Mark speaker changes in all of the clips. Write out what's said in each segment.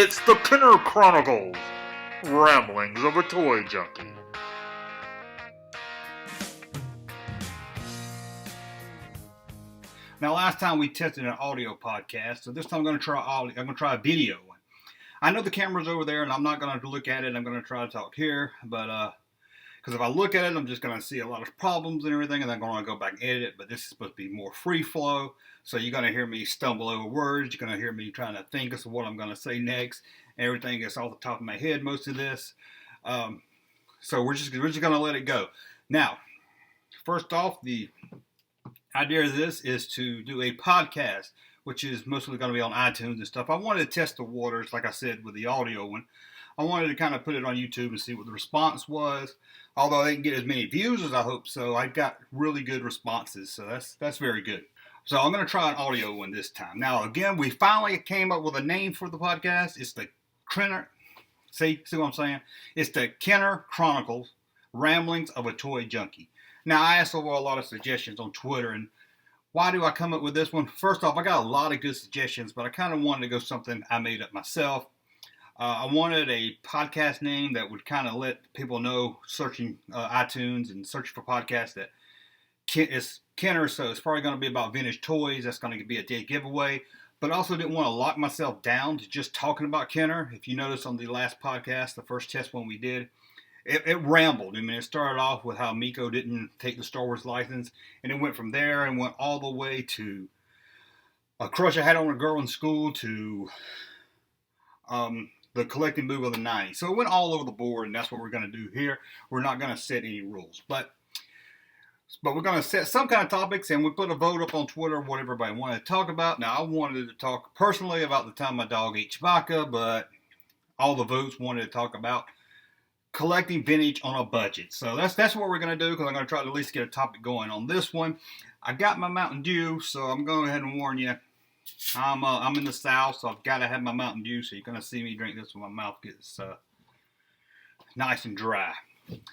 Speaker 1: It's the Kenner Chronicles, Ramblings of a Toy Junkie.
Speaker 2: Now, last time we tested an audio podcast, so this time I'm going to try audio. I'm going to try a video one. I know the camera's over there, and I'm not going to look at it. I'm going to try to talk here, but because if I look at it, I'm just going to see a lot of problems and everything, and I'm going to go back and edit it. But this is supposed to be more free flow, so you're going to hear me stumble over words. You're going to hear me trying to think of what I'm going to say next. Everything is off the top of my head, most of this. So we're just going to let it go. Now, first off, the idea of this is to do a podcast, which is mostly going to be on iTunes and stuff. I wanted to test the waters, like I said, with the audio one. I wanted to kind of put it on YouTube and see what the response was. Although I didn't get as many views as I hoped, so I got really good responses, so that's very good. So I'm going to try an audio one this time. Now, again, we finally came up with a name for the podcast. It's the Kenner. See what I'm saying? It's the Kenner Chronicles, Ramblings of a Toy Junkie. Now, I asked over a lot of suggestions on Twitter, and why do I come up with this one? First off, I got a lot of good suggestions, but I kind of wanted to go something I made up myself. I wanted a podcast name that would kind of let people know, searching iTunes and searching for podcasts, that it's Kenner, so it's probably going to be about vintage toys. That's going to be a dead giveaway. But I also didn't want to lock myself down to just talking about Kenner. If you notice on the last podcast, the first test one we did, it rambled. I mean, it started off with how Miko didn't take the Star Wars license, and it went from there and went all the way to a crush I had on a girl in school to the collecting move of the 90s. So it went all over the board, and that's what we're going to do here. We're not going to set any rules, but we're going to set some kind of topics, and we put a vote up on Twitter what everybody wanted to talk about. Now, I wanted to talk personally about the time my dog ate Chewbacca, but all the votes wanted to talk about collecting vintage on a budget. So that's what we're going to do, because I'm going to try to at least get a topic going on this one. I got my Mountain Dew, so I'm going to go ahead and warn you. I'm in the South, so I've got to have my Mountain Dew, so you're going to see me drink this when my mouth gets nice and dry.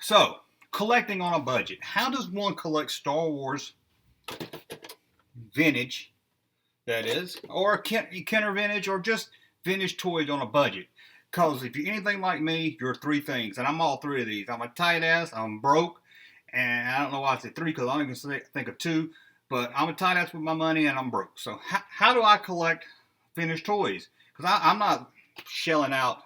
Speaker 2: So, collecting on a budget. How does one collect Star Wars vintage, that is, or Kenner vintage, or just vintage toys on a budget? Because if you're anything like me, you're three things, and I'm all three of these. I'm a tight ass, I'm broke, and I don't know why I said three, because I only can think of two. But I'm a tight ass with my money, and I'm broke. So how do I collect vintage toys? Because I'm not shelling out,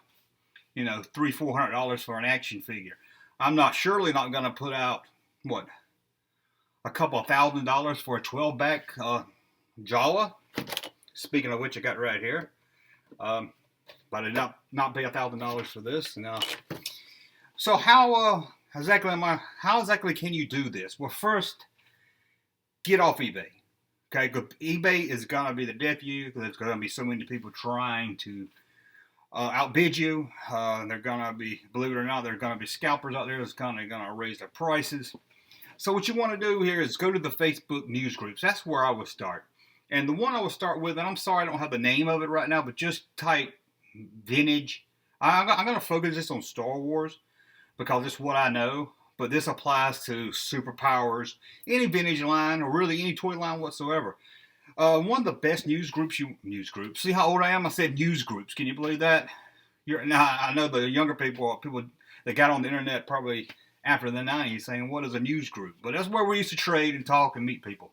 Speaker 2: $300-400 for an action figure. I'm surely not going to put out, a couple of $1,000 for a 12-back Jawa. Speaking of which, I got it right here. But I did not pay $1,000 for this. No. So how exactly can you do this? Well, first, get off eBay. Okay, eBay is going to be the death of you, because there's going to be so many people trying to outbid you. They're going to be, believe it or not, there are going to be scalpers out there that's kind of going to raise their prices. So what you want to do here is go to the Facebook news groups. That's where I would start. And the one I would start with, and I'm sorry I don't have the name of it right now, but just type vintage. I'm going to focus this on Star Wars, because it's what I know. But this applies to superpowers, any vintage line, or really any toy line whatsoever. One of the best news groups. See how old I am? I said news groups. Can you believe that? Now I know the younger people that got on the internet probably after the 90s saying, "What is a news group?" But that's where we used to trade and talk and meet people.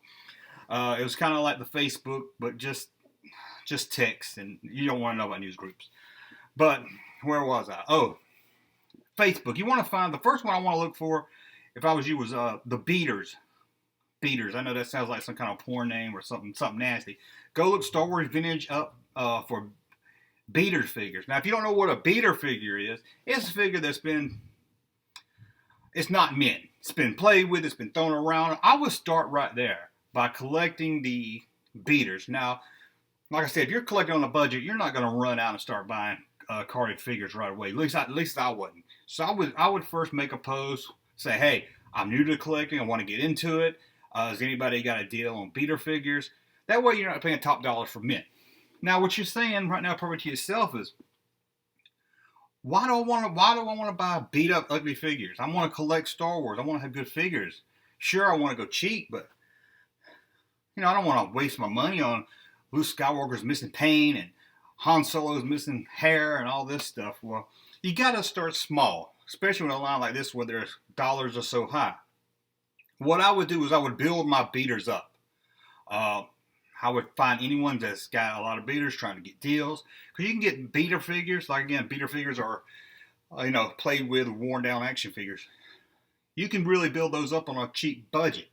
Speaker 2: It was kind of like the Facebook, but just text, and you don't want to know about news groups. But where was I? Oh, Facebook. You want to find the first one I want to look for, if I was you, was the Beaters. Beaters. I know that sounds like some kind of porn name or something nasty. Go look Star Wars vintage up for Beaters figures. Now, if you don't know what a beater figure is, it's a figure it's not mint. It's been played with. It's been thrown around. I would start right there by collecting the beaters. Now, like I said, if you're collecting on a budget, you're not going to run out and start buying carded figures right away. At least I wouldn't. So I would first make a post, say, hey, I'm new to collecting. I want to get into it. Has anybody got a deal on beater figures? That way you're not paying top dollars for mint. Now, what you're saying right now, probably to yourself, is, why do I want to buy beat up ugly figures? I want to collect Star Wars. I want to have good figures. Sure, I want to go cheap, but I don't want to waste my money on Luke Skywalker's missing paint and Han Solo's missing hair and all this stuff. Well, you got to start small, especially with a line like this where their dollars are so high. What I would do is I would build my beaters up. I would find anyone that's got a lot of beaters trying to get deals. Because you can get beater figures. Like, again, beater figures are, played with worn down action figures. You can really build those up on a cheap budget.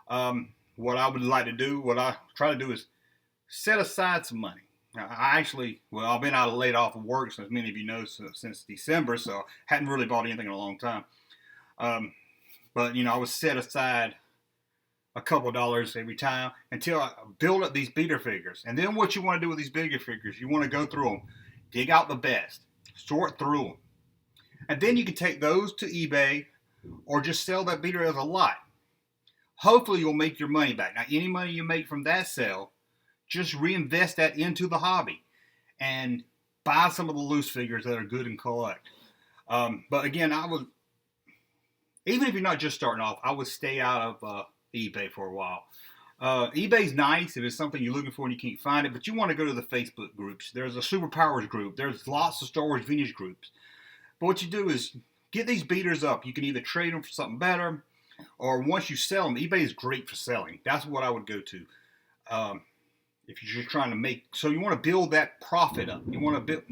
Speaker 2: What I would like to do, what I try to do is set aside some money. Now, I've been laid off of work, as many of you know, since December, so hadn't really bought anything in a long time. But I would set aside a couple dollars every time until I build up these beater figures. And then what you want to do with these beater figures, you want to go through them, dig out the best, sort through them. And then you can take those to eBay or just sell that beater as a lot. Hopefully you'll make your money back. Now, any money you make from that sale, just reinvest that into the hobby and buy some of the loose figures that are good and collect. But again, even if you're not just starting off, I would stay out of eBay for a while. eBay's nice if it's something you're looking for and you can't find it, but you want to go to the Facebook groups. There's a Superpowers group. There's lots of Star Wars vintage groups. But what you do is get these beaters up. You can either trade them for something better, or once you sell them, eBay is great for selling. That's what I would go to. If you're just trying to so you want to build that profit up. You want to build.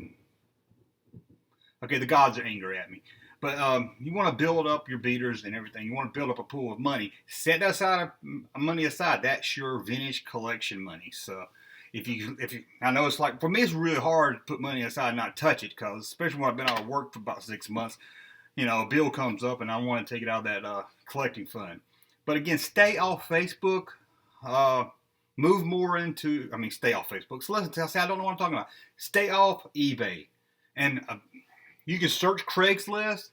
Speaker 2: Okay, the gods are angry at me. But you want to build up your beaters and everything. You want to build up a pool of money. Set that money aside. That's your vintage collection money. So if you, I know it's like, for me, it's really hard to put money aside and not touch it, because especially when I've been out of work for about 6 months, a bill comes up and I want to take it out of that collecting fund. But again, stay off Facebook. Move more into, stay off Facebook. So listen, I don't know what I'm talking about. Stay off eBay. And you can search Craigslist,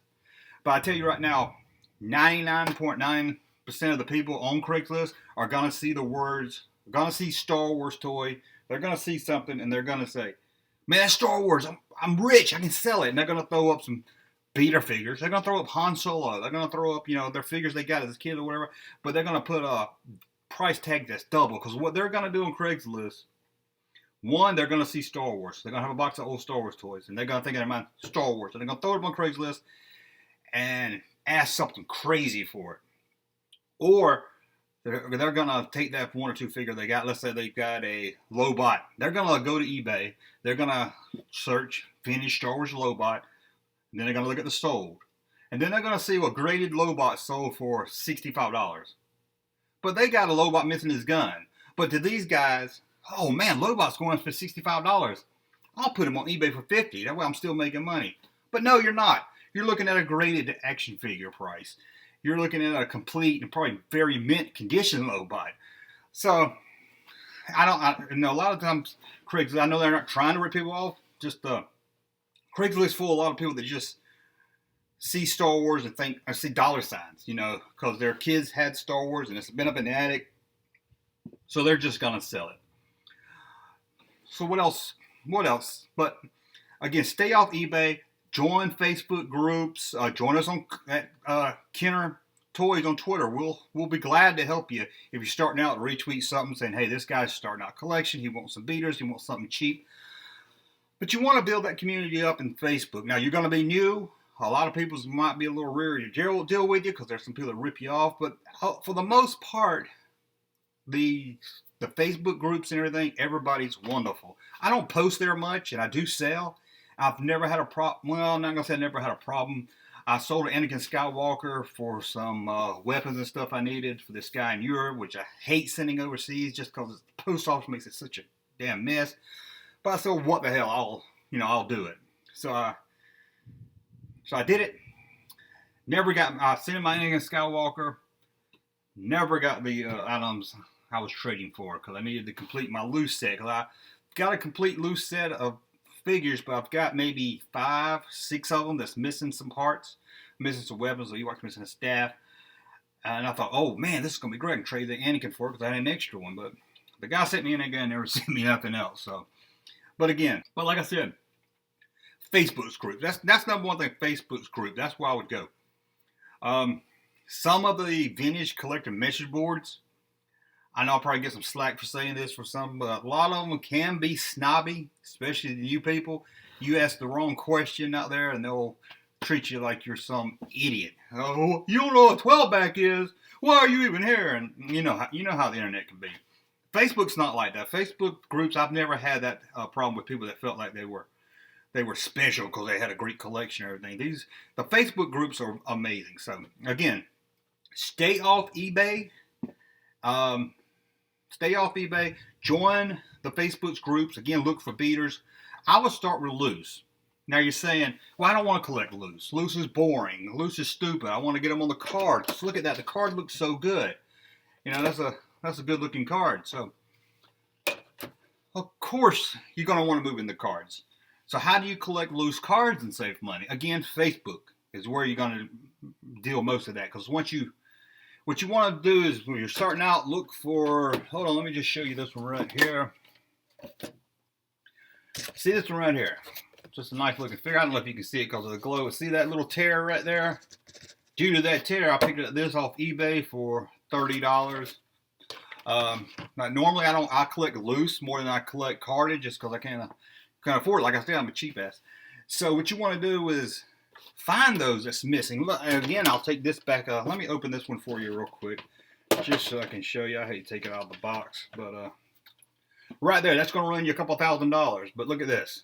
Speaker 2: but I tell you right now, 99.9% of the people on Craigslist are going to see the words, going to see Star Wars toy. They're going to see something and they're going to say, man, that's Star Wars. I'm rich. I can sell it. And they're going to throw up some beater figures. They're going to throw up Han Solo. They're going to throw up, their figures they got as a kid or whatever. But they're going to put a price tag that's double, because what they're going to do on Craigslist, one, they're going to see Star Wars. They're going to have a box of old Star Wars toys, and they're going to think in their mind, Star Wars. And they're going to throw it up on Craigslist and ask something crazy for it. Or they're going to take that one or two figure they got. Let's say they've got a Lobot. They're going to go to eBay. They're going to search vintage Star Wars Lobot. And then they're going to look at the sold. And then they're going to see what graded Lobot sold for $65. But they got a Lobot missing his gun. But to these guys, oh man, Lobot's going for $65. I'll put him on eBay for $50. That way I'm still making money. But no, you're not. You're looking at a graded action figure price. You're looking at a complete and probably very mint condition Lobot. So, I know a lot of times Craigslist, I know they're not trying to rip people off. Just Craigslist full of a lot of people that just see Star Wars and think, I see dollar signs, because their kids had Star Wars and it's been up in the attic. So they're just going to sell it. So what else? But again, stay off eBay. Join Facebook groups. Join us on Kenner Toys on Twitter. We'll be glad to help you if you're starting out. Retweet something saying, hey, this guy's starting out collection. He wants some beaters. He wants something cheap. But you want to build that community up in Facebook. Now, you're going to be new. A lot of people might be a little weary to deal with you because there's some people that rip you off. But for the most part, the Facebook groups and everything, everybody's wonderful. I don't post there much, and I do sell. I've never had a problem. Well, I'm not going to say I never had a problem. I sold an Anakin Skywalker for some weapons and stuff I needed for this guy in Europe, which I hate sending overseas just because the post office makes it such a damn mess. But I said, what the hell, I'll do it. So I did it. I sent him my Anakin Skywalker. Never got the items I was trading for because I needed to complete my loose set. Because I got a complete loose set of figures, but I've got maybe 5, 6 of them that's missing some parts, missing some weapons, or Ewoks missing a staff. And I thought, oh man, this is going to be great. I can trade the Anakin for it because I had an extra one. But the guy sent me Anakin and never sent me nothing else. So, but like I said, Facebook's group. That's number one thing. Facebook's group. That's where I would go. Some of the vintage collector message boards, I know I'll probably get some slack for saying this for some, but a lot of them can be snobby, especially the new people. You ask the wrong question out there, and they'll treat you like you're some idiot. Oh, you don't know what 12-back is? Why are you even here? And you know how the internet can be. Facebook's not like that. Facebook groups, I've never had that problem with people that felt like they were special because they had a great collection and everything. The Facebook groups are amazing. So again, stay off eBay. Stay off eBay. Join the Facebook's groups. Again, look for beaters. I would start with loose. Now you're saying, well, I don't want to collect loose. Loose is boring. Loose is stupid. I want to get them on the card. Just look at that. The card looks so good. You know, that's a good looking card. So, of course, you're going to want to move in the cards. So how do you collect loose cards and save money? Again, Facebook is where you're going to deal most of that. Because what you want to do is when you're starting out, look for, hold on, let me just show you this one right here. See this one right here? Just a nice looking figure. I don't know if you can see it because of the glow. See that little tear right there? Due to that tear, I picked up this off eBay for $30. Now normally I collect loose more than I collect carded just because I can't afford it. Like I said, I'm a cheap ass. So what you want to do is find those that's missing. Look, again, I'll take this back. Let me open this one for you real quick, just so I can show you. I hate to take it out of the box, but right there, that's going to run you a couple $1,000. But look at this.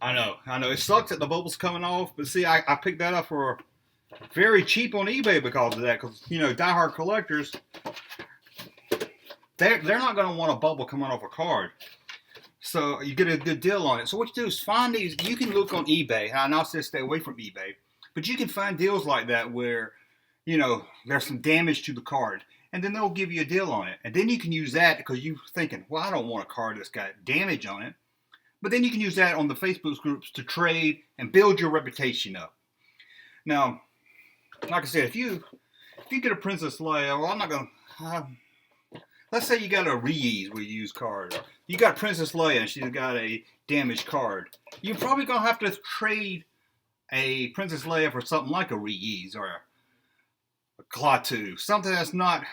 Speaker 2: I know, it sucks that the bubble's coming off, but see, I picked that up for very cheap on eBay because of that. Because diehard collectors, they're not going to want a bubble coming off a card. So you get a good deal on it. So what you do is find these. You can look on eBay. And I know I said stay away from eBay, but you can find deals like that where, there's some damage to the card, and then they'll give you a deal on it. And then you can use that because you're thinking, well, I don't want a card that's got damage on it. But then you can use that on the Facebook groups to trade and build your reputation up. Now, like I said, if you get a Princess Leia, well, I'm not gonna. Let's say you got a reused card. You got Princess Leia and she's got a damaged card. You're probably going to have to trade a Princess Leia for something like a reuse or a Klaatu. Something that's not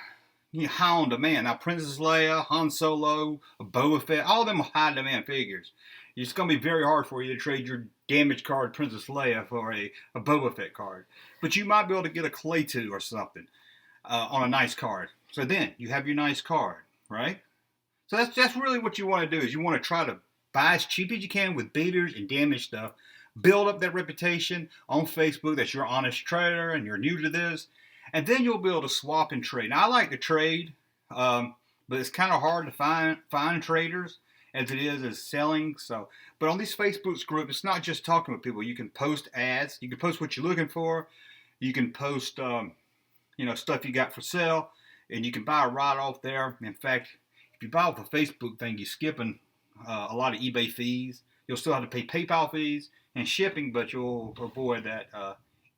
Speaker 2: high on demand. Now, Princess Leia, Han Solo, Boba Fett, all of them are high demand figures. It's going to be very hard for you to trade your damaged card Princess Leia for a Boba Fett card. But you might be able to get a Klaatu or something on a nice card. So then you have your nice card, right? So that's really what you want to do is you want to try to buy as cheap as you can with beaters and damaged stuff. Build up that reputation on Facebook that you're an honest trader and you're new to this. And then you'll be able to swap and trade. Now, I like to trade, but it's kind of hard to find traders as it is as selling. So, but on these Facebook groups, it's not just talking with people. You can post ads. You can post what you're looking for. You can post, stuff you got for sale. And you can buy right off there. In fact, if you buy off the Facebook thing, you're skipping a lot of eBay fees. You'll still have to pay PayPal fees and shipping, but you'll avoid that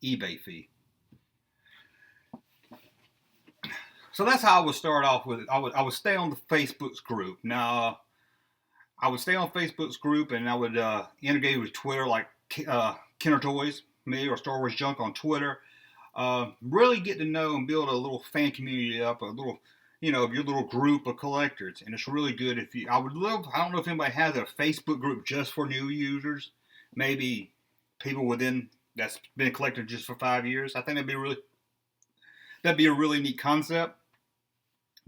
Speaker 2: eBay fee. So that's how I would start off with it. I would stay on the Facebook's group. Now, I would stay on Facebook's group, and I would integrate with Twitter, like Kenner Toys, me, or Star Wars Junk on Twitter. Really get to know and build a little fan community up, a little, of your little group of collectors. And it's really good I don't know if anybody has a Facebook group just for new users. Maybe people that's been a collector just for 5 years. I think that'd be a really neat concept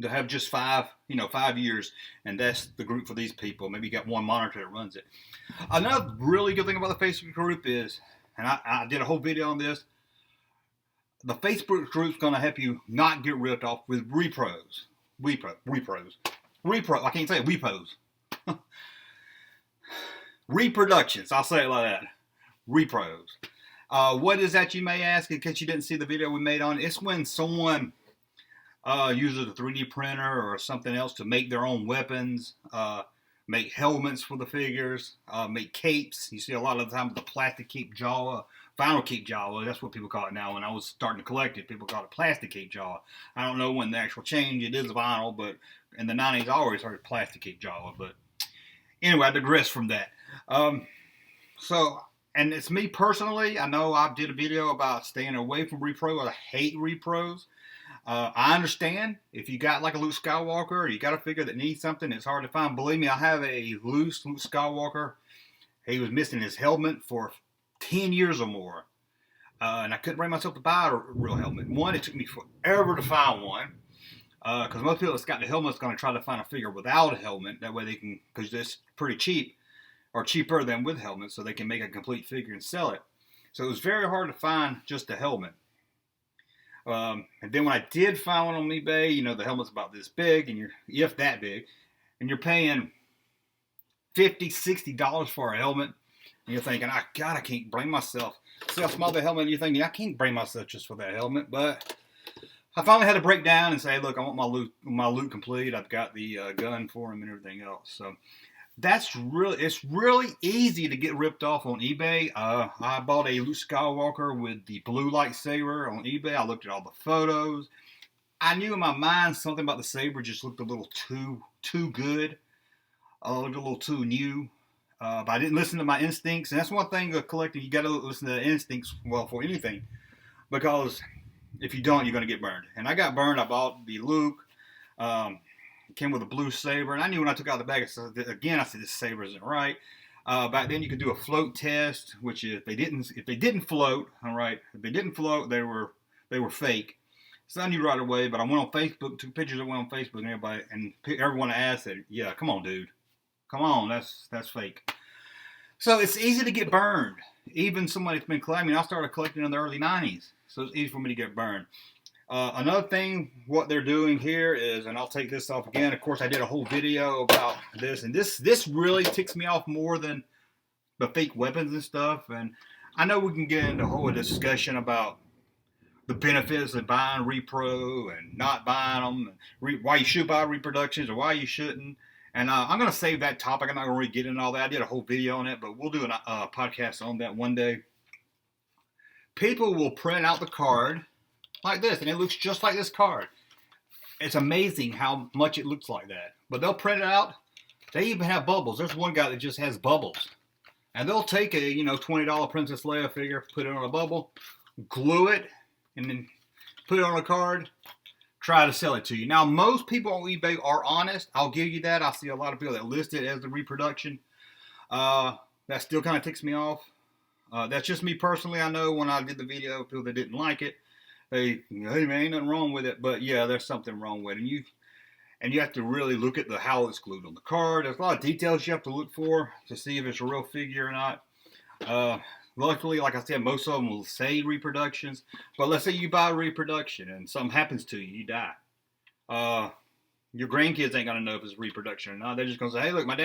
Speaker 2: to have just 5 years. And that's the group for these people. Maybe you got one monitor that runs it. Another really good thing about the Facebook group is, and I did a whole video on this, the Facebook group's going to help you not get ripped off with repros. I can't say it, repos. Reproductions. I'll say it like that. Repros. What is that, you may ask, in case you didn't see the video we made on it? It's when someone uses a 3D printer or something else to make their own weapons, make helmets for the figures, make capes. You see a lot of the time the plastic cape Jawa, vinyl cape Jawa, that's what people call it now. When I was starting to collect it, people called it plastic cape Jawa. I don't know when the actual change, it is vinyl, but in the 90s I always heard plastic cape Jawa. But anyway, I digress from that. And it's me personally, I know I did a video about staying away from repro. I hate repros. I understand if you got like a Luke Skywalker, or you got a figure that needs something, it's hard to find. Believe me, I have a Luke Skywalker. He was missing his helmet for 10 years or more. And I couldn't bring myself to buy a real helmet. One, it took me forever to find one. Because most people that's got the helmet's going to try to find a figure without a helmet. That way they can, because it's pretty cheap, or cheaper than with helmets, so they can make a complete figure and sell it. So it was very hard to find just a helmet. And then when I did find one on eBay, the helmet's about this big, and if that big, and you're paying $50, $60 for a helmet, and you're thinking, I can't bring myself. See how small the helmet, and you're thinking, I can't bring myself just for that helmet. But I finally had to break down and say, look, I want my loot complete. I've got the gun for him and everything else. So it's really easy to get ripped off on eBay. I bought a Luke Skywalker with the blue lightsaber on eBay. I looked at all the photos. I knew in my mind something about the saber just looked a little too good. Looked a little too new. But I didn't listen to my instincts. And that's one thing of collecting. You got to listen to the instincts, well, for anything. Because if you don't, you're going to get burned. And I got burned. I bought the Luke. It came with a blue saber. And I knew when I took out the bag, I said, this saber isn't right. Back then, you could do a float test, which is if they didn't float, all right, if they didn't float, they were fake. So I knew right away. But I went on Facebook, took pictures. I went on Facebook, and everyone asked, said, yeah, come on, dude. Come on, that's fake. So it's easy to get burned. Even somebody that's been collecting. I started collecting in the early 90s. So it's easy for me to get burned. Another thing, what they're doing here is, and I'll take this off again. Of course, I did a whole video about this. And this really ticks me off more than the fake weapons and stuff. And I know we can get into a whole discussion about the benefits of buying repro and not buying them. Why you should buy reproductions or why you shouldn't. And I'm going to save that topic. I'm not going to really get into all that. I did a whole video on it, but we'll do a podcast on that one day. People will print out the card like this, and it looks just like this card. It's amazing how much it looks like that. But they'll print it out. They even have bubbles. There's one guy that just has bubbles. And they'll take a $20 Princess Leia figure, put it on a bubble, glue it, and then put it on a card. Try to sell it to you. Now, most people on eBay are honest. I'll give you that. I see a lot of people that list it as the reproduction. That still kind of ticks me off. That's just me personally. I know when I did the video, people that didn't like it, hey man, ain't nothing wrong with it. But yeah, there's something wrong with it. And you have to really look at how it's glued on the card. There's a lot of details you have to look for to see if it's a real figure or not. Luckily, like I said, most of them will say reproductions. But let's say you buy a reproduction and something happens to you, you die. Your grandkids ain't gonna know if it's reproduction or not. They're just gonna say, "Hey, look, my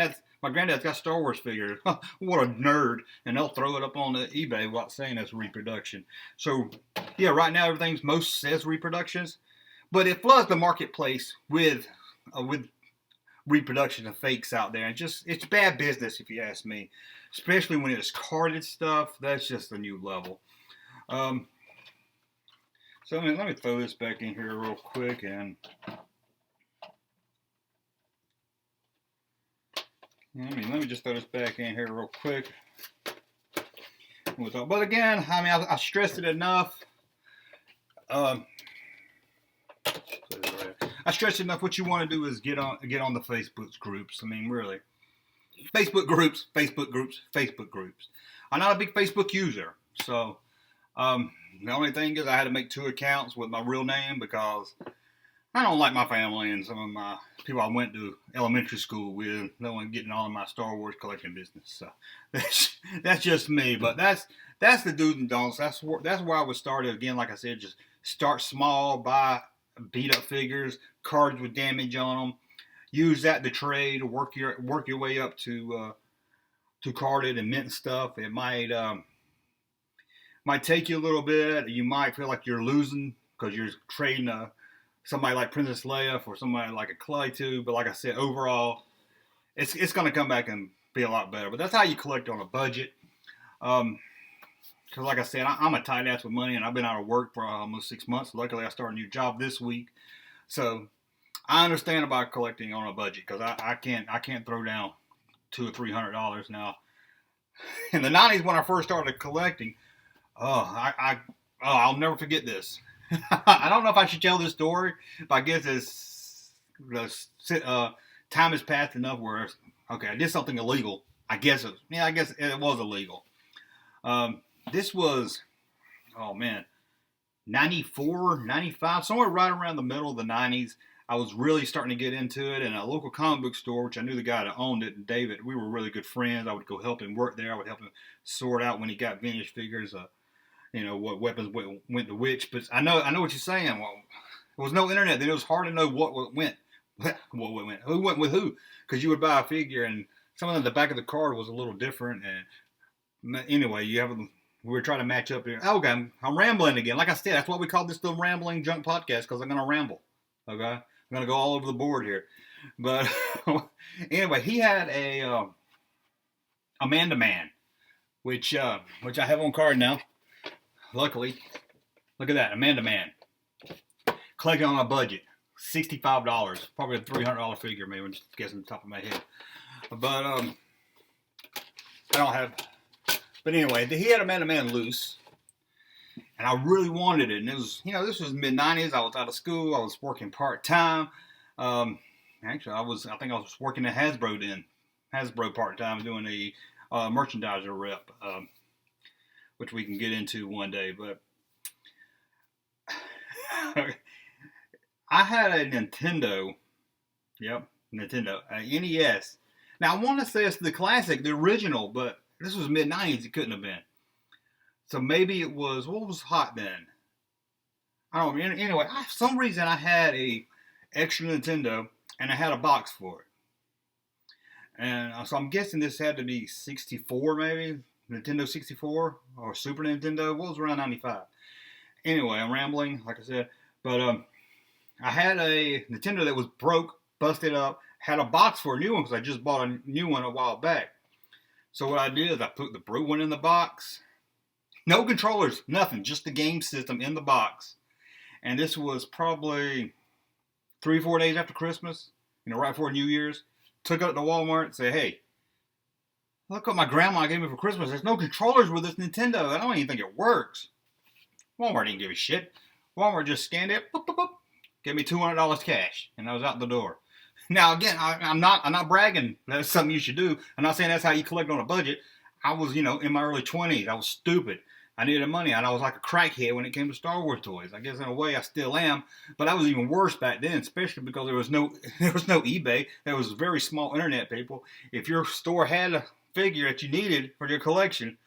Speaker 2: granddad's got Star Wars figures. What a nerd!" And they'll throw it up on the eBay without saying it's reproduction. So, yeah, right now most says reproductions, but it floods the marketplace with reproduction of fakes out there. And it's bad business if you ask me. Especially when it's carded stuff, that's just a new level. So let me throw this back in here real quick and let me just throw this back in here real quick. But again, I stressed it enough. I stressed enough. What you want to do is get on the Facebook groups. Really. Facebook groups. I'm not a big Facebook user, so the only thing is I had to make 2 accounts with my real name because I don't like my family and some of my people I went to elementary school with. No one getting all of my Star Wars collecting business. So that's just me. But that's the do's and don'ts. That's where I would start it again. Like I said, just start small, buy beat up figures, cards with damage on them. Use that to trade, work your way up to carded and mint stuff. It might take you a little bit. You might feel like you're losing because you're trading somebody like Princess Leia for somebody like a Clay too. But like I said, overall, it's going to come back and be a lot better. But that's how you collect on a budget. Because like I said, I'm a tight ass with money, and I've been out of work for almost 6 months. Luckily, I started a new job this week, so I understand about collecting on a budget because I can't throw down $200 or $300 now. In the 90s when I first started collecting, I'll never forget this. I don't know if I should tell this story, but I guess time has passed enough where, okay, I did something illegal. I guess it was illegal. This was, oh man, 94, 95, somewhere right around the middle of the 90s. I was really starting to get into it in a local comic book store, which I knew the guy that owned it, David. We were really good friends. I would go help him work there. I would help him sort out when he got vintage figures, what weapons went to which. But I know what you're saying. Well, there was no internet then. It was hard to know what went, who went with who, because you would buy a figure and some of the back of the card was a little different. And anyway, we were trying to match up here. Okay, I'm rambling again. Like I said, that's why we call this the Rambling Junk Podcast, because I'm going to ramble. Okay, I'm going to go all over the board here. But anyway, he had a Amanda Man, which I have on card now. Luckily, look at that, Amanda Man. Collected on a budget, $65, probably a $300 figure, maybe. I'm just guessing the top of my head. But I don't have. But anyway, he had Amanda Man loose, and I really wanted it. And it was, this was mid '90s. I was out of school. I was working part time. Actually, I think I was working at Hasbro part time, doing a merchandiser rep, which we can get into one day. But I had a Nintendo. Yep, Nintendo, NES. Now I want to say it's the classic, the original, but this was mid '90s. It couldn't have been. So maybe it was. What was hot then? I don't know. Anyway, for some reason I had a extra Nintendo and I had a box for it. And so I'm guessing this had to be 64, maybe Nintendo 64 or Super Nintendo. What was around 95? Anyway, I'm rambling, like I said. But I had a Nintendo that was broke, busted up. Had a box for a new one because I just bought a new one a while back. So what I did is I put the brute one in the box. No controllers, nothing, just the game system in the box. And this was probably 3-4 days after Christmas, right before New Year's. Took it to Walmart and said, hey, look what my grandma gave me for Christmas. There's no controllers with this Nintendo. I don't even think it works. Walmart didn't give a shit. Walmart just scanned it, boop, boop, boop, gave me $200 cash, and I was out the door. Now, again, I'm not bragging. That's something you should do. I'm not saying that's how you collect on a budget. I was, in my early 20s. I was stupid. I needed money, and I was like a crackhead when it came to Star Wars toys. I guess in a way I still am, but I was even worse back then, especially because there was no eBay. There was very small internet, people. If your store had a figure that you needed for your collection,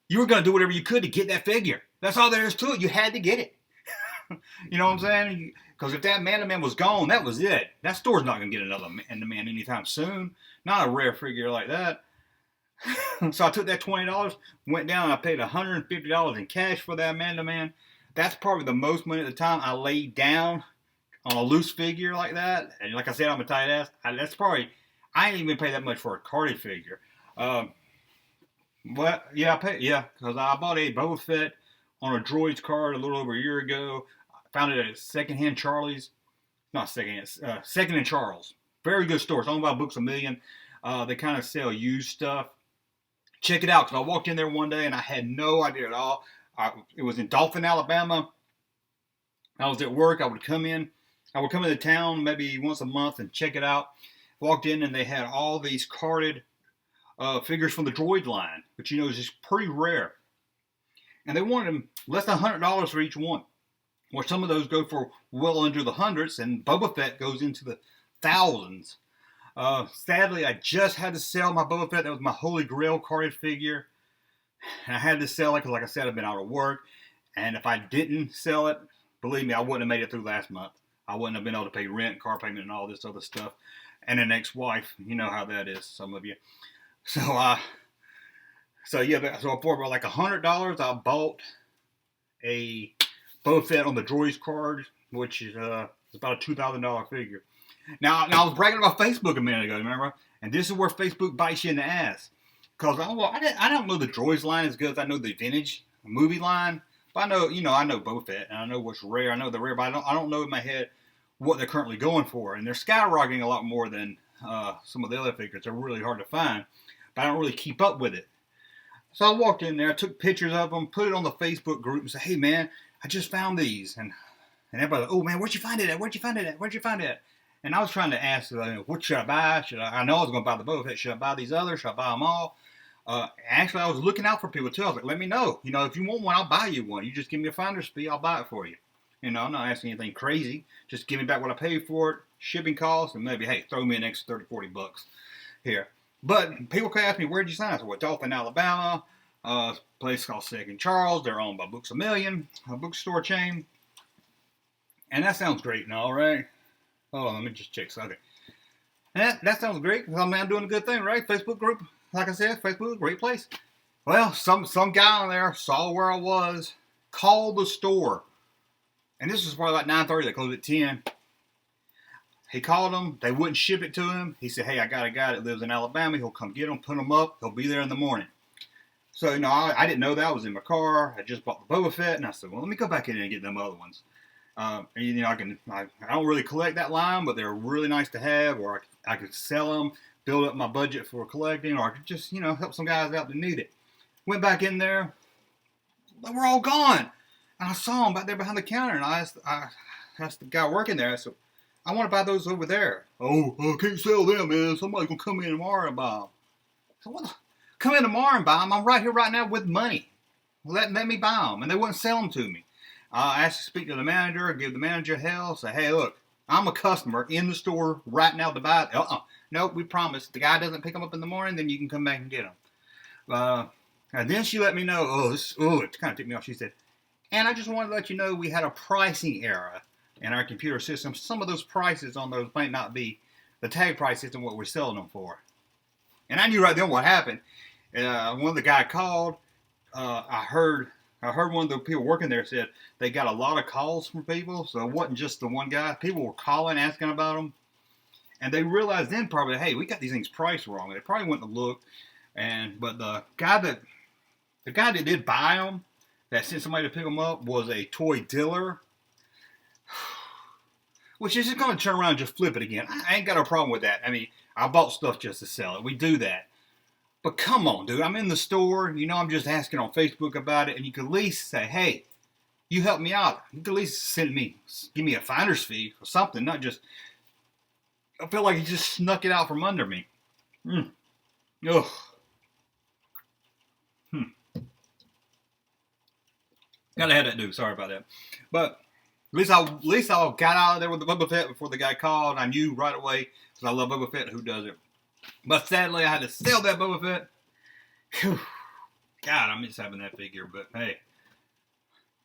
Speaker 2: you were going to do whatever you could to get that figure. That's all there is to it. You had to get it. You know what I'm saying? Because if that Man-to-Man was gone, that was it. That store's not going to get another Man-to-Man anytime soon. Not a rare figure like that. So I took that $20, went down, and I paid $150 in cash for that Man-to-Man. That's probably the most money at the time I laid down on a loose figure like that. And like I said, I'm a tight ass. I didn't even pay that much for a carded figure. But yeah, because I bought a Boba Fett on a Droids card a little over a year ago. I found it at Secondhand Charlie's. Not Secondhand, Second & Charles. Very good store. It's owned by Books A Million. They kind of sell used stuff. Check it out, because I walked in there one day and I had no idea at all. It was in Dauphin, Alabama. I was at work. I would come into town maybe once a month and check it out. Walked in and they had all these carded figures from the Droid line, which is just pretty rare. And they wanted them less than $100 for each one. Well, some of those go for well under the hundreds, and Boba Fett goes into the thousands. Sadly, I just had to sell my Boba Fett. That was my Holy Grail carded figure. And I had to sell it because, like I said, I've been out of work. And if I didn't sell it, believe me, I wouldn't have made it through last month. I wouldn't have been able to pay rent, car payment, and all this other stuff. And an ex-wife, you know how that is, some of you. So for like $100, I bought a Boba Fett on the Droids card, which is about a $2,000 figure. Now, I was bragging about Facebook a minute ago, remember? And this is where Facebook bites you in the ass. Because I don't know the Droids line as good as I know the vintage movie line. But I know Boba Fett, and I know what's rare. I know the rare, but I don't know in my head what they're currently going for. And they're skyrocketing a lot more than some of the other figures. They're really hard to find. But I don't really keep up with it. So I walked in there, took pictures of them, put it on the Facebook group, and said, hey, man, I just found these. And And everybody's like, oh man, where'd you find it at? Where'd you find it at? Where'd you find it at? And I was trying to ask, what should I buy? I know I was going to buy the Boba Fett. Should I buy these others? Should I buy them all? Actually, I was looking out for people too. I was like, let me know. If you want one, I'll buy you one. You just give me a finder's fee, I'll buy it for you. I'm not asking anything crazy. Just give me back what I paid for it, shipping costs, and maybe, hey, throw me an extra 30, 40 bucks here. But people can ask me, where'd you sign? I said, well, Dothan, Alabama, a place called Second Charles. They're owned by Books A Million, a bookstore chain. And that sounds great and all, right? Hold on, let me just check something. And that sounds great. I'm doing a good thing, right? Facebook group, like I said, Facebook, great place. Well, some guy on there saw where I was, called the store. And this was probably like 9:30. They closed at 10. He called them. They wouldn't ship it to him. He said, hey, I got a guy that lives in Alabama. He'll come get them, put them up. He'll be there in the morning. So, I didn't know that. I was in my car. I just bought the Boba Fett. And I said, well, let me go back in and get them other ones. I don't really collect that line, but they're really nice to have. Or I could sell them, build up my budget for collecting. Or I could just, help some guys out that need it. Went back in there. They were all gone. And I saw them back there behind the counter. And I asked the guy working there. I said, I want to buy those over there. Oh, I can't sell them, man. Somebody's going to come in tomorrow and buy them. So what? Come in tomorrow and buy them. I'm right here right now with money. Let me buy them. And they wouldn't sell them to me. I asked to speak to the manager, give the manager hell, say, hey, look, I'm a customer in the store right now to buy it. Nope, we promised. The guy doesn't pick them up in the morning, then you can come back and get them. And then she let me know, it kind of took me off. She said, and I just wanted to let you know we had a pricing error in our computer system. Some of those prices on those might not be the tag price system what we're selling them for. And I knew right then what happened. One of the guy called. I heard one of the people working there said they got a lot of calls from people. So it wasn't just the one guy. People were calling, asking about them. And they realized then probably, hey, we got these things priced wrong. They probably went to look. But the guy that did buy them, that sent somebody to pick them up, was a toy dealer. Which is just going to turn around and just flip it again. I ain't got a problem with that. I mean, I bought stuff just to sell it. We do that. But come on, dude. I'm in the store. I'm just asking on Facebook about it. And you could at least say, hey, you help me out. You could at least give me a finder's fee or something. Not just, I feel like you just snuck it out from under me. Ugh. Gotta have that dude. Sorry about that. But at least I got out of there with the Boba Fett before the guy called. I knew right away because I love Boba Fett. Who doesn't? But sadly, I had to sell that Boba Fett. Whew. God, I miss having that figure. But hey,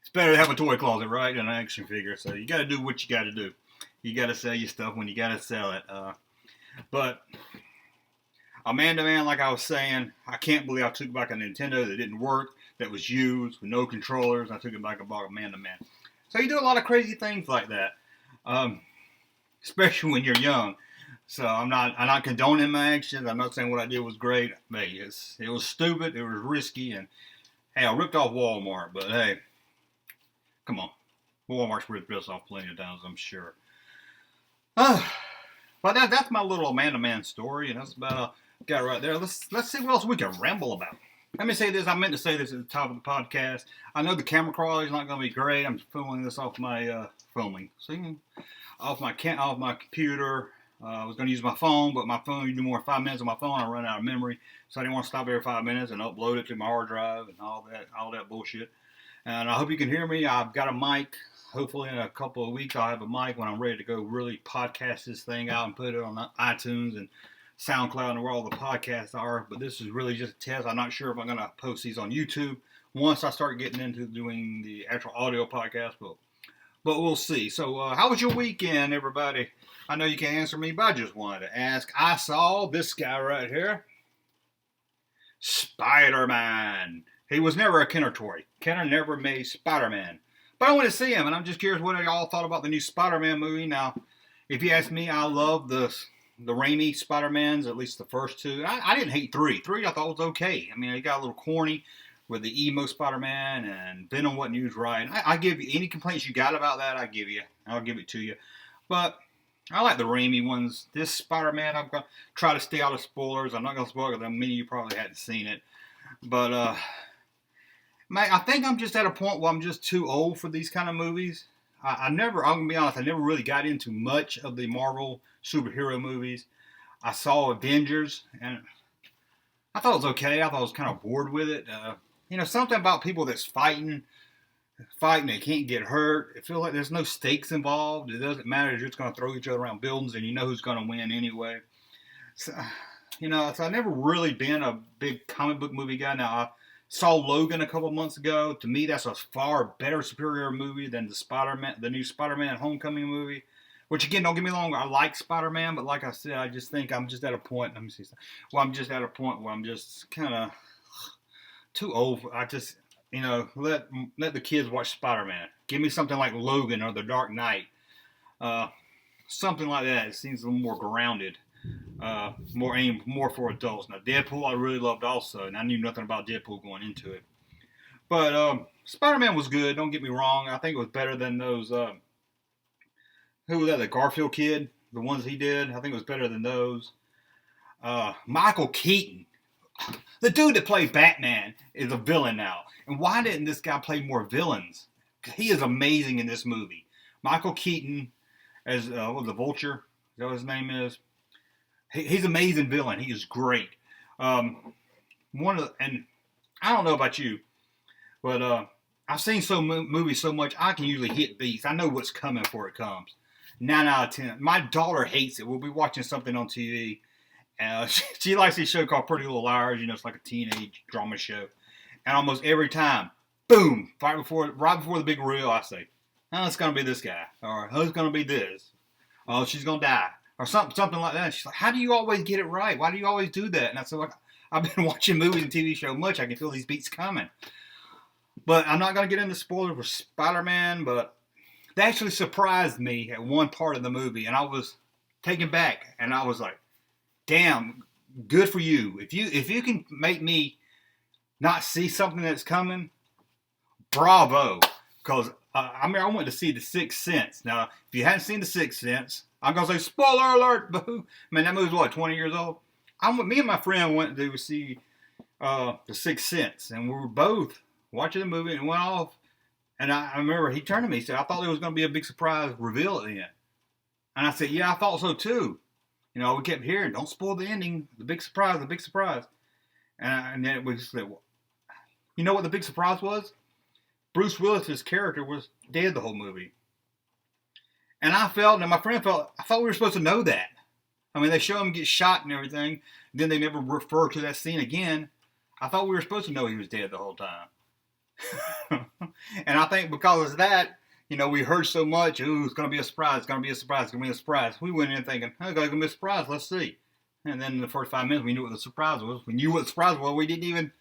Speaker 2: it's better to have a toy closet, right, than an action figure. So you got to do what you got to do. You got to sell your stuff when you got to sell it. But Amanda, man, like I was saying, I can't believe I took back a Nintendo that didn't work, that was used with no controllers. I took it back and bought Amanda, man. So you do a lot of crazy things like that, especially when you're young. So I'm not condoning my actions. I'm not saying what I did was great. Hey, it was stupid. It was risky, and hey, I ripped off Walmart. But hey, come on, Walmart's ripped us off plenty of times, I'm sure. But that's my little Amanda Man story, and that's about got right there. Let's see what else we can ramble about. Let me say this. I meant to say this at the top of the podcast. I know the camera quality is not going to be great. I'm filming this off my off my computer. I was going to use my phone, but my phone, you do more than 5 minutes on my phone, I run out of memory. So I didn't want to stop every 5 minutes and upload it to my hard drive and all that bullshit. And I hope you can hear me. I've got a mic. Hopefully in a couple of weeks I'll have a mic when I'm ready to go really podcast this thing out and put it on iTunes and SoundCloud and where all the podcasts are. But this is really just a test. I'm not sure if I'm going to post these on YouTube once I start getting into doing the actual audio podcast, but we'll see. So how was your weekend, everybody? I know you can't answer me, but I just wanted to ask. I saw this guy right here, Spiderman. He was never a Kenner toy. Kenner never made Spiderman. But I went to see him, and I'm just curious what y'all thought about the new Spider-Man movie. Now, if you ask me, I love the Raimi Spider-Mans, at least the first two. I didn't hate 3. 3 I thought was okay. I mean, it got a little corny with the emo Spider-Man, and Venom wasn't used right. I give you any complaints you got about that, I'll give it to you. But I like the Raimi ones. This Spider-Man, I'm going to try to stay out of spoilers. I'm not going to spoil it because many of you probably hadn't seen it. But I think I'm just at a point where I'm just too old for these kind of movies. I'm gonna be honest, I never really got into much of the Marvel superhero movies. I saw Avengers, and I thought it was okay. I thought I was kind of bored with it. Something about people that's fighting, they can't get hurt. It feels like there's no stakes involved. It doesn't matter. You're just going to throw each other around buildings, and you know who's going to win anyway. So, so I've never really been a big comic book movie guy. Now, I saw Logan a couple months ago. To me, that's a far better, superior movie than the new Spider-Man Homecoming movie. Which, again, don't get me wrong, I like Spider-Man, but like I said, I just think I'm just at a point, let me see. Well, I'm just at a point where I'm just kind of too old. I just, let the kids watch Spider-Man. Give me something like Logan or The Dark Knight. Something like that. It seems a little more grounded. More for adults. Now, Deadpool I really loved also, and I knew nothing about Deadpool going into it. But Spider-Man was good, don't get me wrong. I think it was better than those... who was that? The Garfield kid? The ones he did? I think it was better than those. Michael Keaton. The dude that played Batman is a villain now. And why didn't this guy play more villains? He is amazing in this movie. Michael Keaton as the Vulture. Is that what his name is? He's an amazing villain. He is great. And I don't know about you, but I've seen movies so much I can usually hit beats. I know what's coming before it comes. 9 out of 10. My daughter hates it. We'll be watching something on TV. She likes this show called Pretty Little Liars. It's like a teenage drama show. And almost every time, boom, right before the big reveal, I say, oh, it's going to be this guy. Or, oh, it's going to be this. Oh, she's going to die. Or something like that. And she's like, how do you always get it right? Why do you always do that? And I said, like, I've been watching movies and TV shows much. I can feel these beats coming. But I'm not going to get into spoilers for Spider-Man, but they actually surprised me at one part of the movie, and I was taken back, and I was like, damn, good for you. If you can make me not see something that's coming, bravo. Because, I went to see The Sixth Sense. Now, if you hadn't seen The Sixth Sense, I'm going to say, spoiler alert, boo. That movie's what, 20 years old? Me and my friend went to see The Sixth Sense, and we were both watching the movie, and it went off. And I remember he turned to me and said, I thought there was going to be a big surprise reveal at the end. And I said, yeah, I thought so too. We kept hearing, don't spoil the ending, the big surprise, the big surprise. And then we said, well, you know what the big surprise was? Bruce Willis's character was dead the whole movie. And I felt, and my friend felt, I thought we were supposed to know that. They show him get shot and everything. Then they never refer to that scene again. I thought we were supposed to know he was dead the whole time. And I think because of that, we heard so much, ooh, it's going to be a surprise, it's going to be a surprise, it's going to be a surprise. We went in thinking, oh, it's going to be a surprise, let's see. And then in the first 5 minutes, we knew what the surprise was. We knew what the surprise was. We didn't even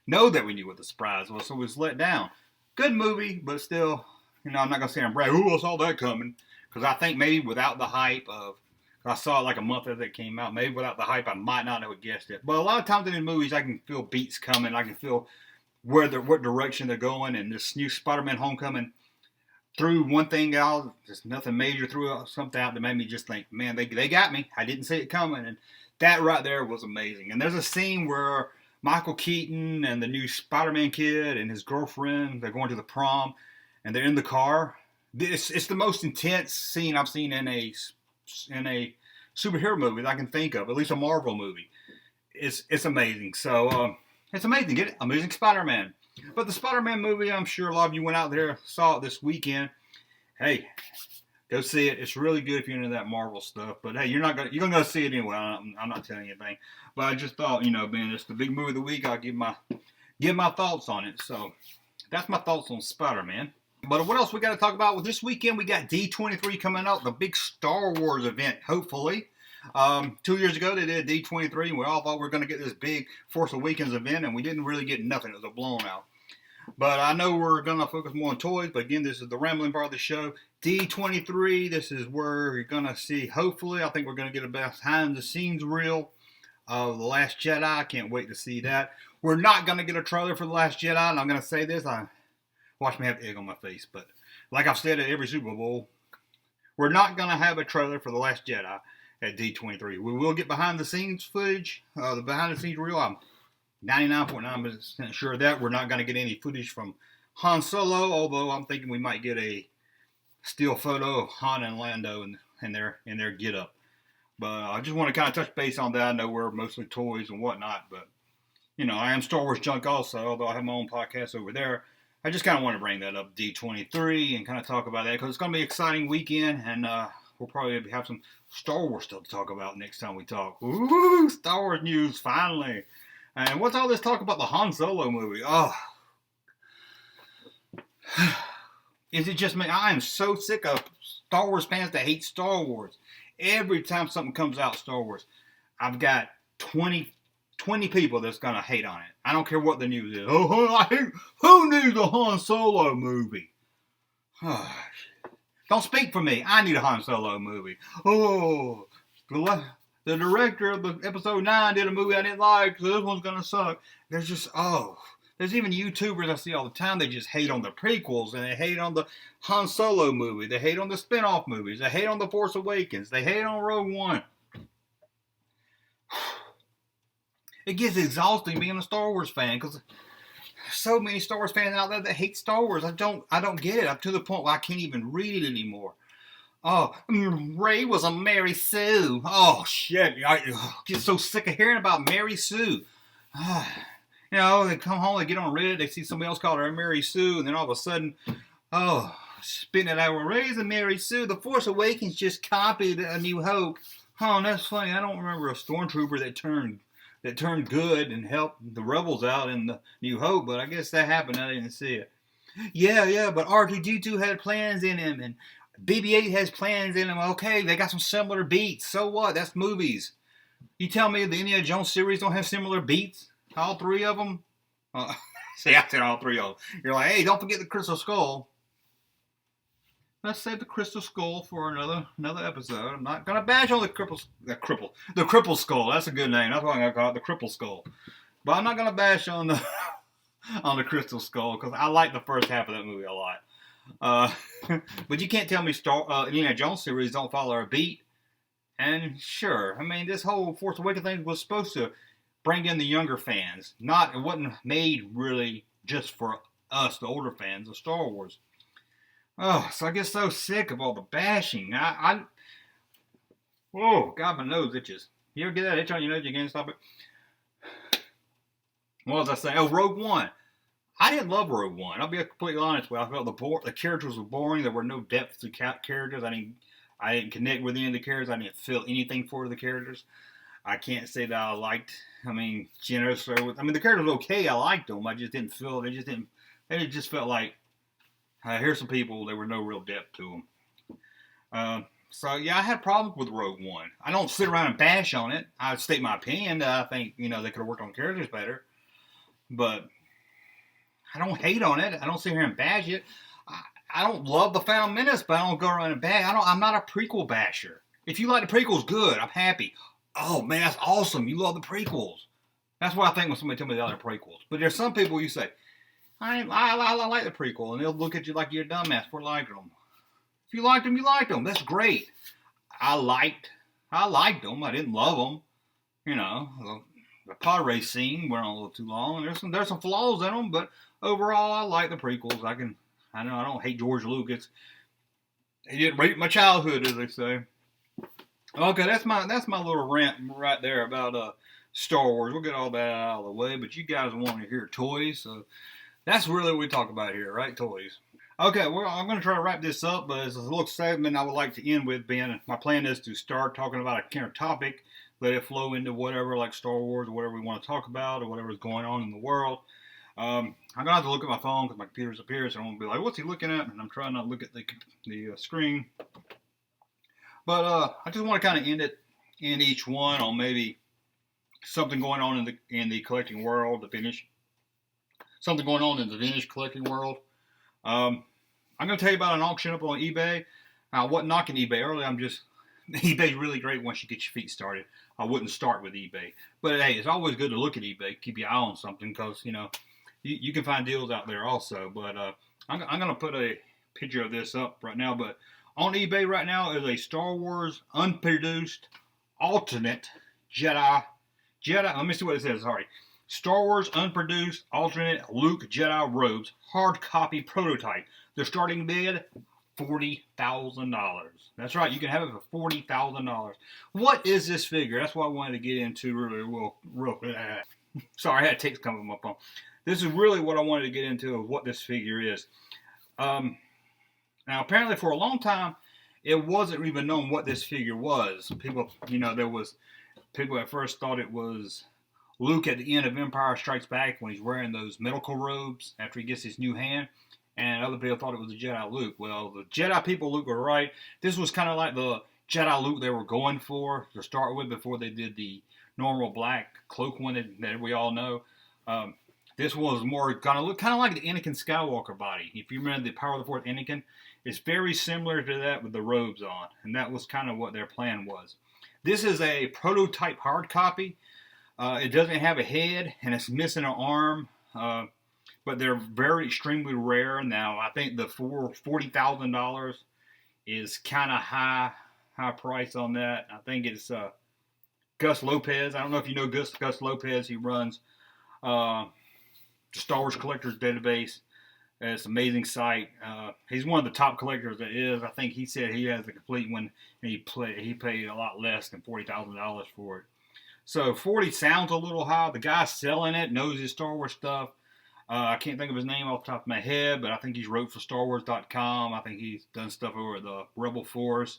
Speaker 2: know that we knew what the surprise was, so we was let down. Good movie, but still, I'm not going to say I'm brag, ooh, I saw that coming. Because I think maybe without the hype of, I saw it like a month after it came out, maybe without the hype, I might not have guessed it. But a lot of times in the movies, I can feel beats coming, I can feel what direction they're going, and this new Spider-Man Homecoming threw one thing out, just nothing major, threw something out that made me just think, man, they got me. I didn't see it coming, and that right there was amazing. And there's a scene where Michael Keaton and the new Spider-Man kid and his girlfriend, they're going to the prom, and they're in the car. It's the most intense scene I've seen in a superhero movie that I can think of, at least a Marvel movie. It's amazing. So, it's amazing. Get it? Amazing Spider-Man. But the Spider-Man movie, I'm sure a lot of you went out there, saw it this weekend. Hey, go see it. It's really good if you're into that Marvel stuff. But hey, you're gonna go see it anyway. I'm not telling you anything. But I just thought, being it's the big movie of the week, I'll give my thoughts on it. So that's my thoughts on Spider-Man. But what else we got to talk about? Well, this weekend we got D23 coming out, the big Star Wars event, hopefully. 2 years ago they did D23, and we all thought we were going to get this big Force Awakens event, and we didn't really get nothing. It was a blown out. But I know we're going to focus more on toys, but again, this is the rambling part of the show. D23, this is where you're going to see, hopefully, I think we're going to get a behind-the-scenes reel of The Last Jedi. I can't wait to see that. We're not going to get a trailer for The Last Jedi, and I'm going to say this. Watch me have egg on my face, but like I've said at every Super Bowl, we're not going to have a trailer for The Last Jedi at D23. We will get behind-the-scenes footage, the behind-the-scenes reel. I'm 99.9% sure of that. We're not going to get any footage from Han Solo, although I'm thinking we might get a still photo of Han and Lando in their get up. But I just want to kind of touch base on that. I know we're mostly toys and whatnot, but I am Star Wars junk also, although I have my own podcast over there. I just kind of want to bring that up, D23, and kind of talk about that because it's going to be an exciting weekend, and we'll probably have some Star Wars stuff to talk about next time we talk. Ooh, Star Wars news, finally. And what's all this talk about the Han Solo movie? Oh. Is it just me? I am so sick of Star Wars fans that hate Star Wars. Every time something comes out Star Wars, I've got 20 people that's going to hate on it. I don't care what the news is. Who needs a Han Solo movie? Don't speak for me. I need a Han Solo movie. Oh, the director of the episode 9 did a movie I didn't like, so this one's going to suck. There's even YouTubers I see all the time, they just hate on the prequels, and they hate on the Han Solo movie, they hate on the spin-off movies, they hate on The Force Awakens, they hate on Rogue One. It gets exhausting being a Star Wars fan, because there's so many Star Wars fans out there that hate Star Wars. I don't get it. I'm to the point where I can't even read it anymore. Oh, Rey was a Mary Sue. Oh, shit. I get so sick of hearing about Mary Sue. They come home, they get on Reddit, they see somebody else call her Mary Sue, and then all of a sudden, spitting it out, Rey's a Mary Sue. The Force Awakens just copied A New Hope. Oh, that's funny. I don't remember a stormtrooper that turned good and helped the rebels out in The New Hope, but I guess that happened. I didn't see it. Yeah, but R2-D2 had plans in him, and BB-8 has plans in him. Okay, they got some similar beats. So what? That's movies. You tell me the Indiana Jones series don't have similar beats? All three of them? See, I said all three of them. You're like, hey, don't forget the Crystal Skull. Let's save the Crystal Skull for another episode. I'm not gonna bash on the Cripple Skull. That's a good name. That's what I'm gonna call it, the Cripple Skull. But I'm not gonna bash on the Crystal Skull because I like the first half of that movie a lot. But you can't tell me Indiana Jones series don't follow a beat. And sure, I mean this whole Force Awakens thing was supposed to bring in the younger fans. It wasn't made really just for us, the older fans of Star Wars. Oh, so I get so sick of all the bashing. Oh, God, my nose itches. You ever get that itch on your nose? You can't stop it? What was I saying? Oh, Rogue One. I didn't love Rogue One. I'll be completely honest with you. I felt the characters were boring. There were no depth to characters. I didn't connect with any of the characters. I didn't feel anything for the characters. I can't say that I liked. the characters were okay. I liked them. I just didn't feel. They just felt like here's some people. There were no real depth to them. So yeah, I had problems with Rogue One. I don't sit around and bash on it. I state my opinion that I think they could have worked on characters better. But I don't hate on it. I don't sit here and bash it. I don't love the Phantom Menace, but I don't go around and bash. I'm not a prequel basher. If you like the prequels, good. I'm happy. Oh man, that's awesome. You love the prequels. That's what I think when somebody tells me they like the prequels. But there's some people you say, I like the prequel, and they'll look at you like you're a dumbass for liking them. If you liked them, you liked them. That's great. I liked them. I didn't love them. The pod race scene went on a little too long. And there's some flaws in them, but overall, I like the prequels. I don't hate George Lucas. He didn't rape my childhood, as they say. Okay, that's my little rant right there about Star Wars. We'll get all that out of the way, but you guys want to hear toys, so that's really what we talk about here, right? Toys. Okay, well, I'm going to try to wrap this up, but as a little segment I would like to end with being, my plan is to start talking about a counter topic, let it flow into whatever, like Star Wars or whatever we want to talk about or whatever's going on in the world. I'm going to have to look at my phone because my computer's up here, so I won't be like, what's he looking at? And I'm trying not to look at the screen. But I just want to kind of end it in each one on maybe something going on in the collecting world, something going on in the vintage collecting world. I'm going to tell you about an auction up on eBay. I wasn't knocking eBay earlier. eBay's really great once you get your feet started. I wouldn't start with eBay. But hey, it's always good to look at eBay, keep your eye on something because, you can find deals out there also. But I'm going to put a picture of this up right now. But on eBay right now is a Star Wars unproduced alternate Jedi. Let me see what it says. Sorry. Star Wars unproduced alternate Luke Jedi robes hard copy prototype. The starting bid $40,000. That's right, you can have it for $40,000. What is this figure? That's what I wanted to get into real quick. Sorry, I had ticks coming on my phone. This is really what I wanted to get into of what this figure is. Now, apparently for a long time, it wasn't even known what this figure was. People, there was people at first thought it was Luke at the end of Empire Strikes Back when he's wearing those medical robes after he gets his new hand. And other people thought it was the Jedi Luke. Well, the Jedi people, Luke, were right. This was kind of like the Jedi Luke they were going for to start with before they did the normal black cloak one that we all know. This was more going to look kind of like the Anakin Skywalker body. If you remember the Power of the Fourth Anakin, it's very similar to that with the robes on. And that was kind of what their plan was. This is a prototype hard copy. It doesn't have a head, and it's missing an arm. But they're very extremely rare. Now, I think the $40,000 is kind of high price on that. I think it's Gus Lopez. I don't know if you know Gus Lopez. He runs the Star Wars Collectors Database. It's an amazing site. He's one of the top collectors that is. I think he said he has a complete one, and he paid a lot less than $40,000 for it. So 40 sounds a little high. The guy selling it knows his Star Wars stuff. I can't think of his name off the top of my head, but I think he's wrote for StarWars.com. I think he's done stuff over at the Rebel Force.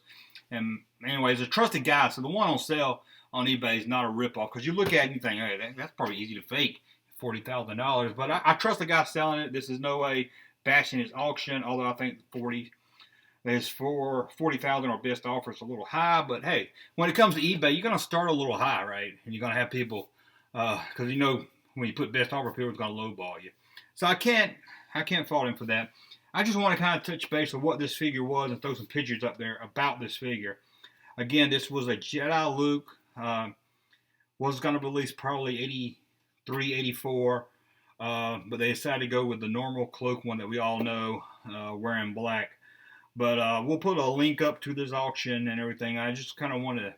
Speaker 2: And anyways, a trusted guy. So the one on sale on eBay is not a ripoff. Because you look at it and you think, hey, that's probably easy to fake, $40,000. But I trust the guy selling it. This is no way bashing his auction, although I think there's $40,000 or best offer is a little high. But hey, when it comes to eBay, you're going to start a little high, right? And you're going to have people, because when you put best offer, people are going to lowball you. So I can't fault him for that. I just want to kind of touch base on what this figure was and throw some pictures up there about this figure. Again, this was a Jedi Luke. Was going to release probably 83, 84. But they decided to go with the normal cloak one that we all know, wearing black. But we'll put a link up to this auction and everything. I just kind of want to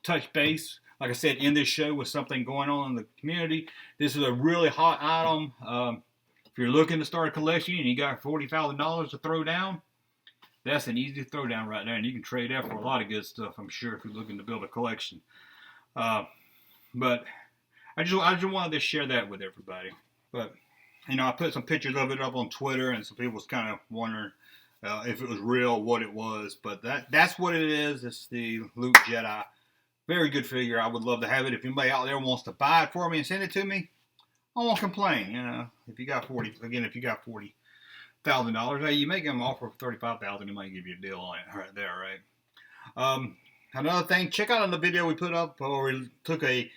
Speaker 2: touch base, like I said, in this show with something going on in the community. This is a really hot item. If you're looking to start a collection and you got $40,000 to throw down, that's an easy throwdown right there. And you can trade that for a lot of good stuff, I'm sure, if you're looking to build a collection. But I just wanted to share that with everybody. But, I put some pictures of it up on Twitter, and some people was kind of wondering if it was real, what it was. But that's what it is. It's the Luke Jedi. Very good figure. I would love to have it. If anybody out there wants to buy it for me and send it to me, I won't complain. If you got $40,000, hey, you make them offer for $35,000, he might give you a deal on it right there, right? Another thing, check out on the video we put up, where we took a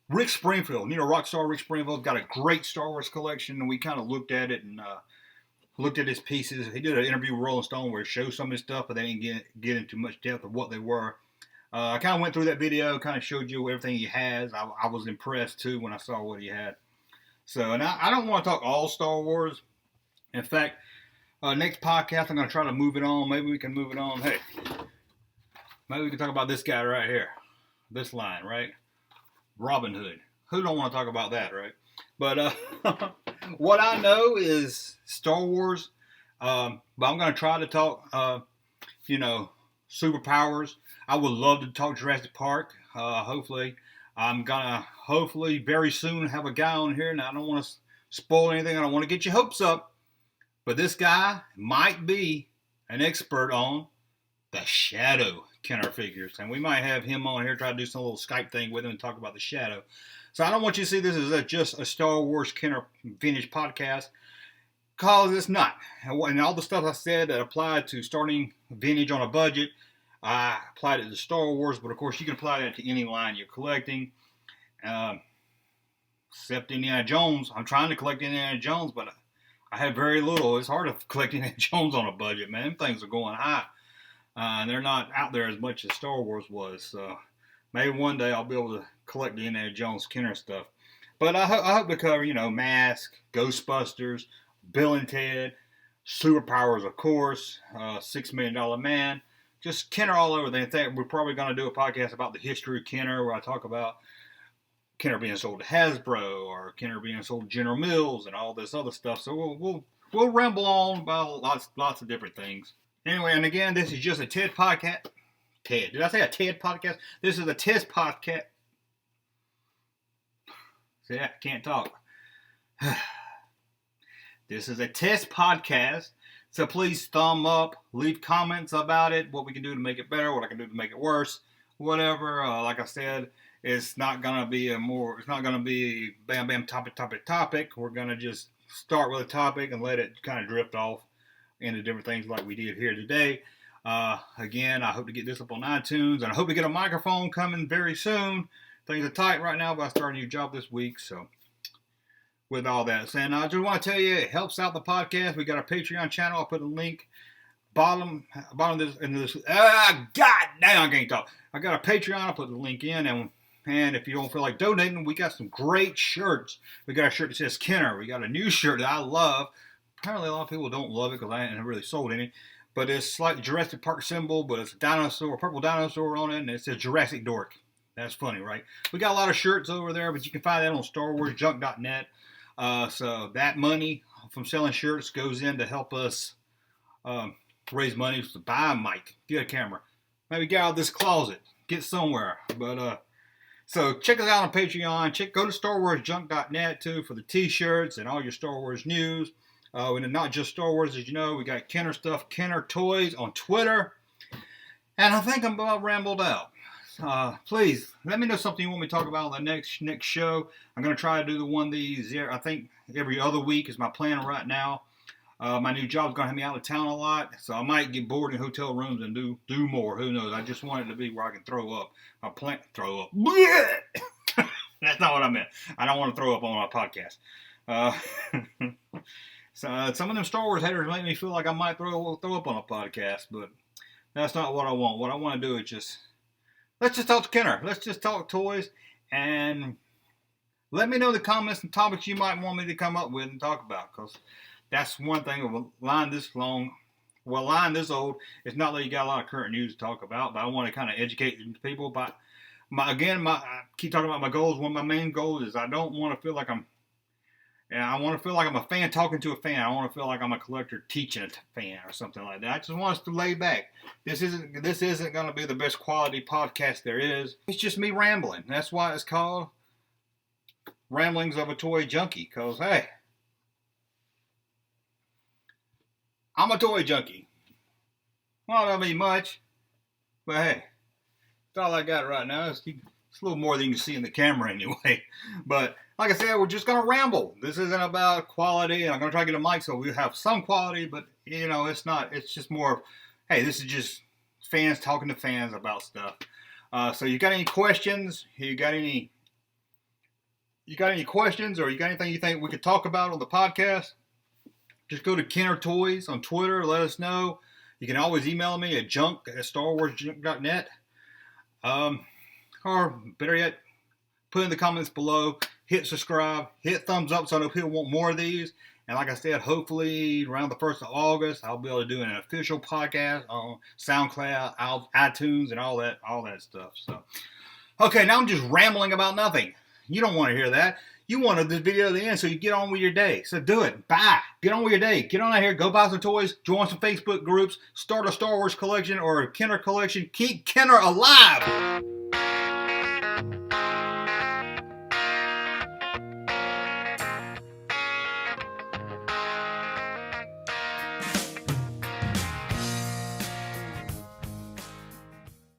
Speaker 2: Rick Springfield. Rockstar Rick Springfield's got a great Star Wars collection, and we kind of looked at it and looked at his pieces. He did an interview with Rolling Stone where he showed some of his stuff, but they didn't get into much depth of what they were. I kind of went through that video, kind of showed you everything he has. I was impressed, too, when I saw what he had. So, and I don't want to talk all Star Wars. In fact, next podcast, I'm going to try to move it on. Maybe we can move it on. Hey, maybe we can talk about this guy right here. This line, right? Robin Hood. Who don't want to talk about that, right? But what I know is Star Wars. But I'm going to try to talk, superpowers. I would love to talk Jurassic Park. Hopefully. I'm going to hopefully very soon have a guy on here. Now, I don't want to spoil anything. I don't want to get your hopes up. But this guy might be an expert on the Shadow Kenner figures. And we might have him on here, try to do some little Skype thing with him and talk about the Shadow. So I don't want you to see this as just a Star Wars Kenner vintage podcast, because it's not. And all the stuff I said that applied to starting vintage on a budget, I applied it to Star Wars, but of course you can apply that to any line you're collecting, except Indiana Jones. I'm trying to collect Indiana Jones, but I have very little. It's hard to collect Indiana Jones on a budget, man. Them things are going high. And they're not out there as much as Star Wars was. So maybe one day I'll be able to collect the Indiana Jones Kenner stuff. But I hope to cover, Mask, Ghostbusters, Bill and Ted, Superpowers, of course, $6 Million Man. Just Kenner all over there. I think we're probably going to do a podcast about the history of Kenner, where I talk about Kenner being sold to Hasbro, or Kenner being sold to General Mills, and all this other stuff. So we'll ramble on about lots of different things. Anyway, and again, this is just a TED podcast. TED. Did I say a TED podcast? This is a TED podcast. See, I can't talk. This is a test podcast, so please thumb up, leave comments about it, what we can do to make it better, what I can do to make it worse, whatever. Like I said, it's not gonna be bam bam topic. We're gonna just start with a topic and let it kind of drift off into different things like we did here today. Again, I hope to get this up on iTunes, and I hope to get a microphone coming very soon. Things are tight right now, but I started a new job this week, so. With all that saying, I just want to tell you, it helps out the podcast. We got a Patreon channel. I'll put a link bottom of this. God damn, I can't talk. I got a Patreon. I'll put the link in, and if you don't feel like donating, we got some great shirts. We got a shirt that says Kenner. We got a new shirt that I love. Apparently, a lot of people don't love it because I haven't really sold any. But it's like the Jurassic Park symbol, but it's a dinosaur, a purple dinosaur on it, and it says Jurassic Dork. That's funny, right? We got a lot of shirts over there, but you can find that on StarWarsJunk.net. So that money from selling shirts goes in to help us raise money to buy a mic, get a camera, maybe get out of this closet, get somewhere. But so check us out on Patreon. Go to StarWarsJunk.net too for the T-shirts and all your Star Wars news. And not just Star Wars, as you know, we got Kenner stuff, Kenner Toys on Twitter. And I think I'm about rambled out. Please let me know something you want me to talk about on the next show. I'm going to try to do the one these, I think every other week is my plan right now. My new job is going to have me out of town a lot, so I might get bored in hotel rooms and do more. Who knows? I just want it to be where I can throw up. Throw up. That's not what I meant. I don't want to throw up on my podcast. So some of them Star Wars haters make me feel like I might throw up on a podcast, but that's not what I want. What I want to do is let's just talk to Kenner. Let's just talk toys, and let me know the comments and topics you might want me to come up with and talk about, because that's one thing of a line this long. Well, line this old, it's not that you got a lot of current news to talk about, but I want to kind of educate people about I keep talking about my goals. One of my main goals is I don't want to feel like I want to feel like I'm a fan talking to a fan. I want to feel like I'm a collector teaching a fan or something like that. I just want us to lay back. This isn't going to be the best quality podcast there is. It's just me rambling. That's why it's called Ramblings of a Toy Junkie. Because, hey, I'm a toy junkie. Well, that don't mean much. But, hey, that's all I got right now. It's a little more than you can see in the camera anyway. But like I said, we're just going to ramble. This isn't about quality, and I'm going to try to get a mic so we have some quality, but, it's not. It's just more, hey, this is just fans talking to fans about stuff. So you got any questions? You got any questions, or you got anything you think we could talk about on the podcast? Just go to Kenner Toys on Twitter. Let us know. You can always email me at junk@starwarsjunk.net. Or better yet, put in the comments below, hit subscribe, hit thumbs up so I know people want more of these. And like I said, hopefully around the 1st of August, I'll be able to do an official podcast on SoundCloud, iTunes, and all that stuff. So, okay, now I'm just rambling about nothing. You don't want to hear that. You wanted this video to the end so you get on with your day. So do it. Bye. Get on with your day. Get on out here. Go buy some toys. Join some Facebook groups. Start a Star Wars collection or a Kenner collection. Keep Kenner alive.